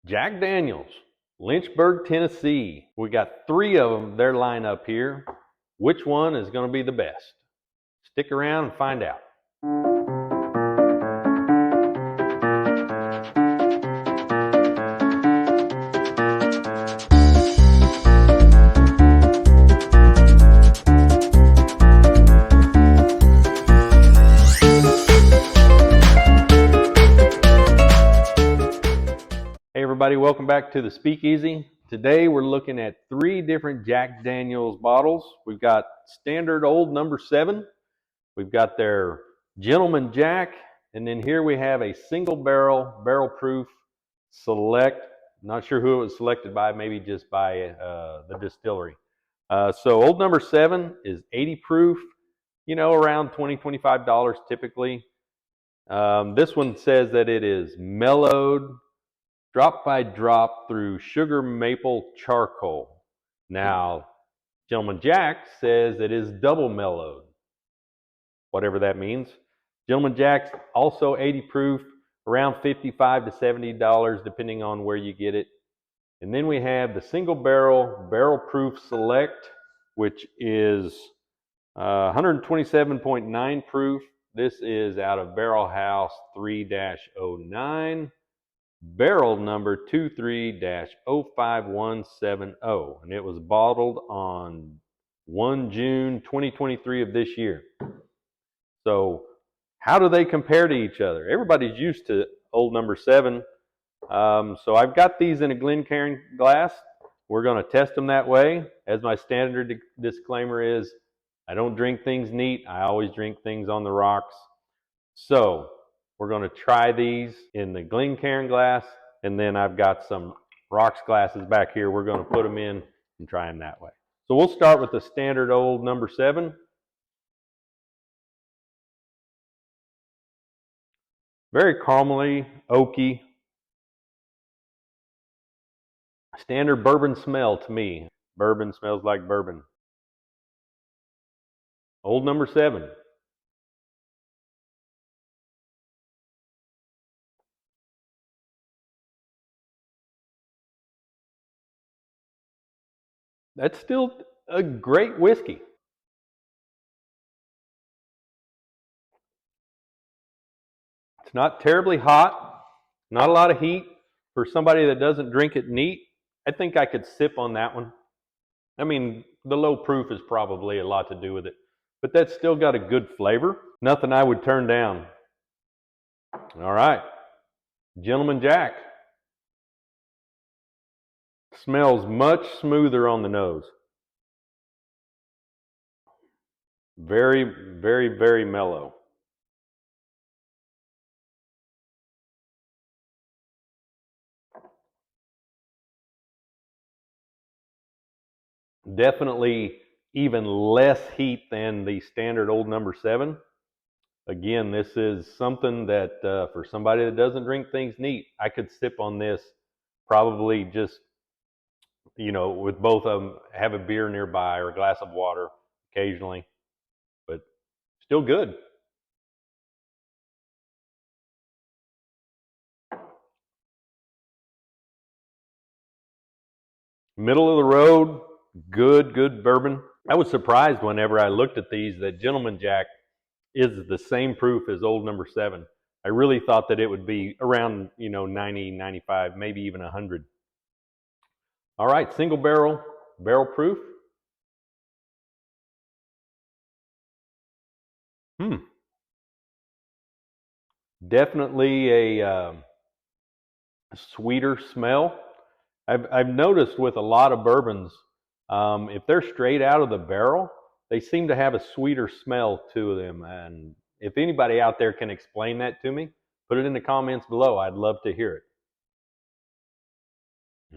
Jack Daniels, Lynchburg, Tennessee. We got 3 of them. They're lined up here. Which one is going to be the best? Stick around and find out. Hey everybody, welcome back to the Speakeasy. Today we're looking at 3 different Jack Daniels bottles. We've got standard old number 7. We've got their Gentleman Jack, and then here we have a single barrel proof select. Not sure who it was selected by, maybe just by the distillery. So old number 7 is 80 proof, around $20, $25 typically. This one says that it is mellowed drop by drop through sugar maple charcoal. Now, Gentleman Jack says it is double mellowed, whatever that means. Gentleman Jack's also 80 proof, around $55 to $70 depending on where you get it. And then we have the single barrel proof select, which is 127.9 proof. This is out of Barrel House 3-09. Barrel number 23-05170, and it was bottled on 1 June 2023 of this year. So how do they compare to each other? Everybody's used to old number 7. So I've got these in a Glencairn glass. We're going to test them that way. As my standard disclaimer is, I don't drink things neat. I always drink things on the rocks. So we're going to try these in the Glencairn glass, and then I've got some rocks glasses back here. We're going to put them in and try them that way. So we'll start with the standard old number 7. Very caramely, oaky. Standard bourbon smell to me. Bourbon smells like bourbon. Old number 7. That's still a great whiskey. It's not terribly hot, not a lot of heat. For somebody that doesn't drink it neat, I think I could sip on that one. I mean, the low proof is probably a lot to do with it, but that's still got a good flavor. Nothing I would turn down. All right, Gentleman Jack. Smells much smoother on the nose. Very, very, very mellow. Definitely even less heat than the standard old number 7. Again, this is something that for somebody that doesn't drink things neat, I could sip on this probably just, with both of them, have a beer nearby or a glass of water occasionally, but still good. Middle of the road, good bourbon. I was surprised whenever I looked at these that Gentleman Jack is the same proof as old number 7. I really thought that it would be around, 90, 95, maybe even 100. All right, single barrel proof. Definitely a sweeter smell. I've noticed with a lot of bourbons, if they're straight out of the barrel, they seem to have a sweeter smell to them. And if anybody out there can explain that to me, put it in the comments below. I'd love to hear it.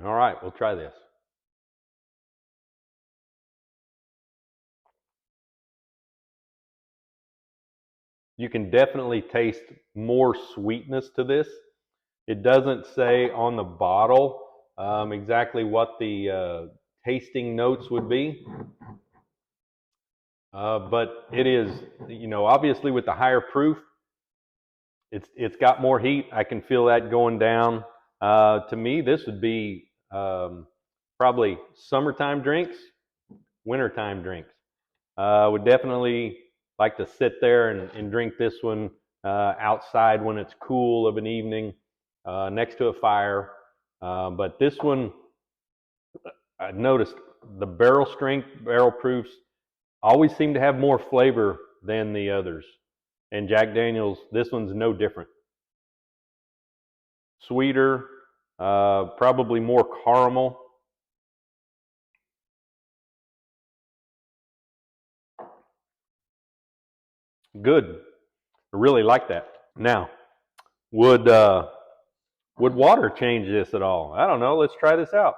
All right, we'll try this. You can definitely taste more sweetness to this. It doesn't say on the bottle exactly what the tasting notes would be. But it is, obviously with the higher proof, it's got more heat. I can feel that going down. To me, this would be probably summertime drinks, wintertime drinks. Would definitely like to sit there and drink this one outside when it's cool of an evening, next to a fire. But this one, I noticed the barrel strength, barrel proofs always seem to have more flavor than the others. And Jack Daniel's, this one's no different. Sweeter, probably more caramel. Good. I really like that. Now, would water change this at all? I don't know. Let's try this out.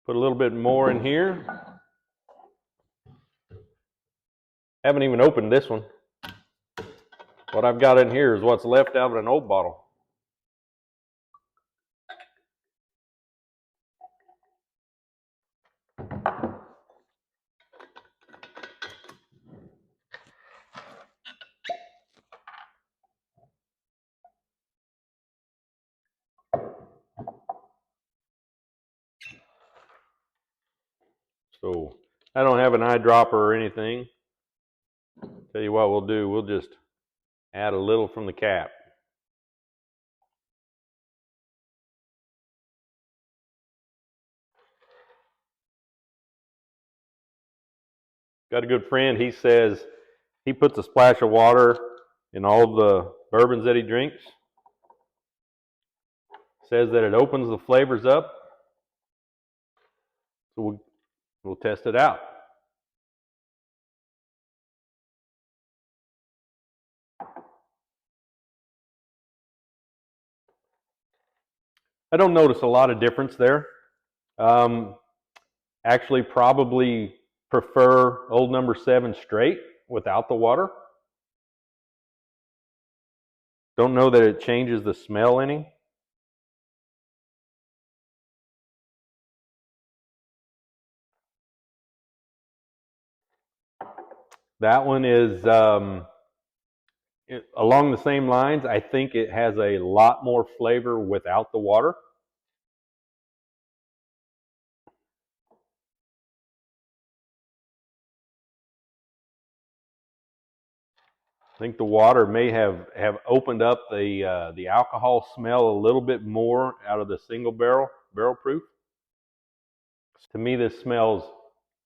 Put a little bit more in here. Haven't even opened this one. What I've got in here is what's left out of an old bottle. So I don't have an eyedropper or anything. Tell you what we'll do, we'll just add a little from the cap. Got a good friend, he says he puts a splash of water in all the bourbons that he drinks. Says that it opens the flavors up. So we'll test it out. I don't notice a lot of difference there. Actually, probably prefer Old Number 7 straight without the water. Don't know that it changes the smell any. That one is along the same lines. I think it has a lot more flavor without the water. I think the water may have opened up the alcohol smell a little bit more out of the single barrel proof. To me, this smells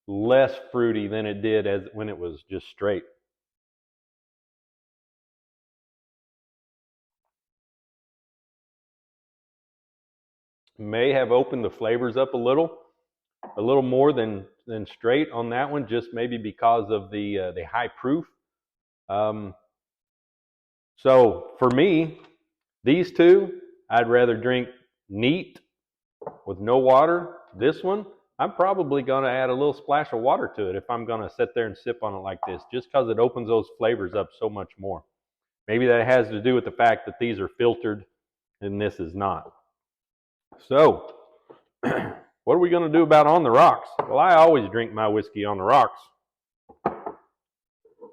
less fruity than it did as when it was just straight. May have opened the flavors up a little more than straight on that one, just maybe because of the high proof. So for me, these two, I'd rather drink neat with no water. This one, I'm probably going to add a little splash of water to it if I'm going to sit there and sip on it like this, just because it opens those flavors up so much more. Maybe that has to do with the fact that these are filtered and this is not. So, what are we going to do about on the rocks? Well, I always drink my whiskey on the rocks.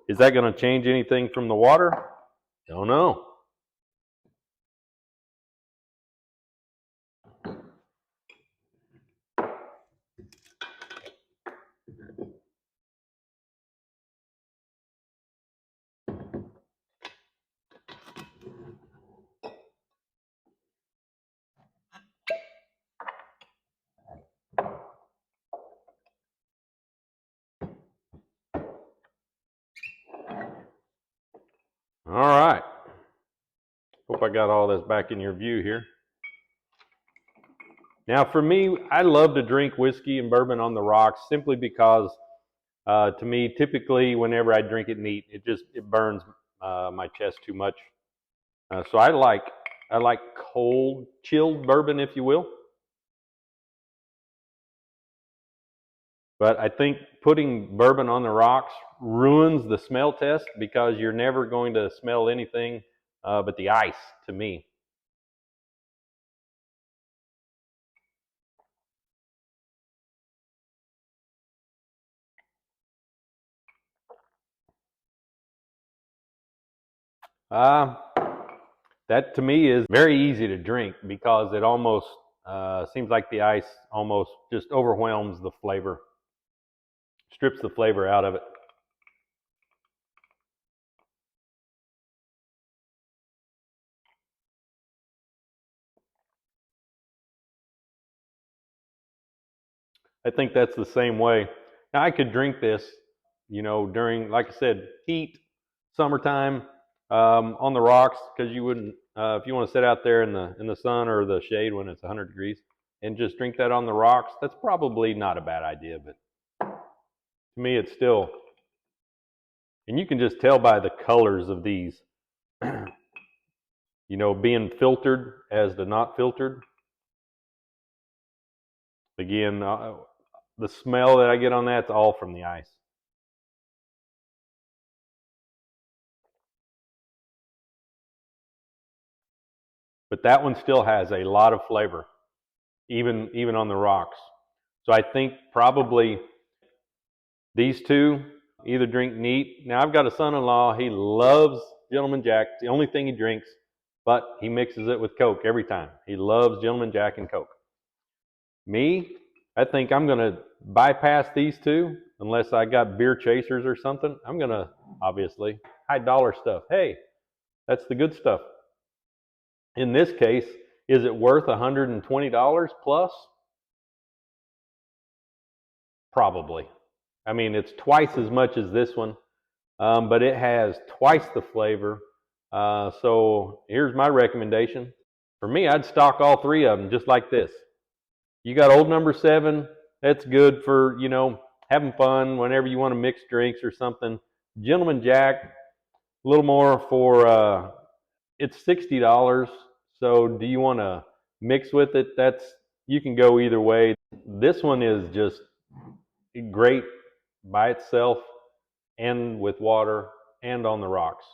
Is that going to change anything from the water? Don't know. All right. Hope I got all this back in your view here. Now, for me, I love to drink whiskey and bourbon on the rocks simply because, to me, typically whenever I drink it neat, it burns my chest too much. So I like cold, chilled bourbon, if you will. But I think putting bourbon on the rocks ruins the smell test because you're never going to smell anything but the ice, to me. That to me is very easy to drink because it almost seems like the ice almost just overwhelms the flavor, strips the flavor out of it. I think that's the same way. Now I could drink this, during, like I said, heat, summertime, on the rocks, because you wouldn't, if you want to sit out there in the sun or the shade when it's 100 degrees and just drink that on the rocks, that's probably not a bad idea. But to me, it's still, and you can just tell by the colors of these, being filtered as the not filtered. Again, the smell that I get on that's all from the ice. But that one still has a lot of flavor, even on the rocks. So I think probably these two either drink neat. Now I've got a son-in-law, he loves Gentleman Jack. It's the only thing he drinks, but he mixes it with Coke every time. He loves Gentleman Jack and Coke. Me, I think I'm going to bypass these two unless I got beer chasers or something. I'm going to, obviously, high dollar stuff. Hey, that's the good stuff. In this case, is it worth $120 plus? Probably. I mean, it's twice as much as this one, but it has twice the flavor. So here's my recommendation. For me, I'd stock all three of them just like this. You got Old Number 7. That's good for, having fun whenever you want to mix drinks or something. Gentleman Jack, a little more for, it's $60. So do you want to mix with it? You can go either way. This one is just great by itself and with water and on the rocks.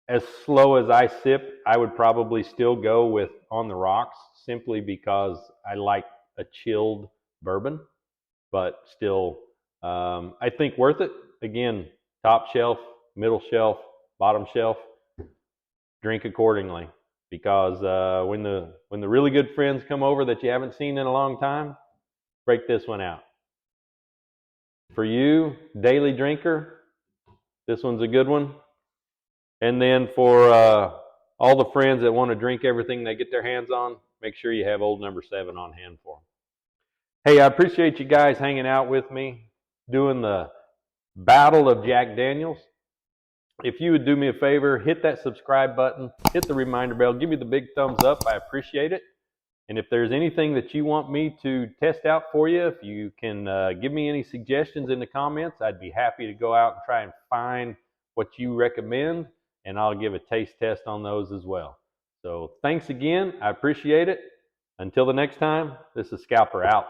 As slow as I sip, I would probably still go with on the rocks simply because I like a chilled bourbon, but still, I think worth it. Again, top shelf, middle shelf, bottom shelf, drink accordingly. Because when the really good friends come over that you haven't seen in a long time, break this one out. For you, daily drinker, this one's a good one. And then for all the friends that want to drink everything they get their hands on, make sure you have Old Number 7 on hand for them. Hey, I appreciate you guys hanging out with me, doing the Battle of Jack Daniels. If you would do me a favor, hit that subscribe button, hit the reminder bell, give me the big thumbs up. I appreciate it. And if there's anything that you want me to test out for you, if you can give me any suggestions in the comments, I'd be happy to go out and try and find what you recommend, and I'll give a taste test on those as well. So thanks again. I appreciate it. Until the next time, this is Scalper out.